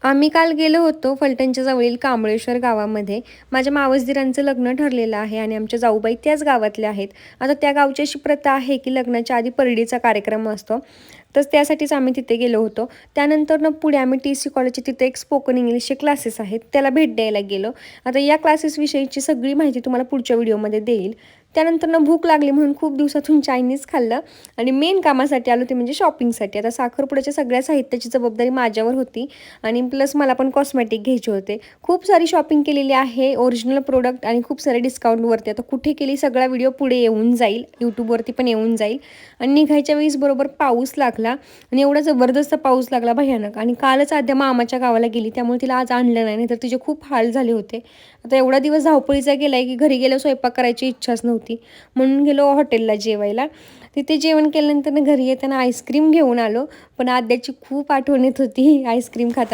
आम्ही काल गेलो होतो फलटणच्या जवळील कांबळेश्वर गावामध्ये. माझ्या मावसदीरांचं लग्न ठरलेलं आहे आणि आमच्या जाऊबाई त्याच गावातल्या आहेत. आता त्या गावची अशी प्रथा आहे की लग्नाच्या आधी परडीचा कार्यक्रम असतो. तर त्यासाठीच आम्ही तिथे गेलो होतो. त्यानंतर पुढे आम्ही TC कॉलेजचे तिथे एक स्पोकन इंग्लिशचे क्लासेस आहेत, त्याला भेट द्यायला गेलो. आता या क्लासेसविषयीची सगळी माहिती तुम्हाला पुढच्या व्हिडिओमध्ये देईल. त्यानंतर भूक लागली म्हणून खूप दिवसातून चायनीज खाल्लं आणि मेन कामासाठी आलो ते म्हणजे शॉपिंगसाठी. आता साखरपुड्याच्या सगळ्या साहित्याची जबाबदारी माझ्यावर होती आणि प्लस मला पण कॉस्मेटिक घ्यायचे होते. खूप सारी शॉपिंग केलेली आहे, ओरिजिनल प्रोडक्ट आणि खूप सारे डिस्काउंटवरती. आता कुठे केली सगळा व्हिडिओ पुढे येऊन जाईल, यूट्यूबवरती पण येऊन जाईल. आणि निघायच्या वेळेस बरोबर पाऊस लागला आणि एवढा जबरदस्त पाऊस लागला भयानक. आणि कालच आद्या मामाच्या गावाला गेली, त्यामुळे तिला आज आणलं नाही, तर तिचे खूप हाल झाले होते. आता एवढा दिवस धावपळीचा गेलाय की घरी गेलो स्वयंपाक करायची इच्छाच नव्हती, म्हणून गेलो हॉटेलला जेवायला. तिथे जेवण केल्यानंतर घरी येताना आईस्क्रीम घेऊन आलो, पण आद्याची खूप आठवण येत होती आईस्क्रीम खाताना.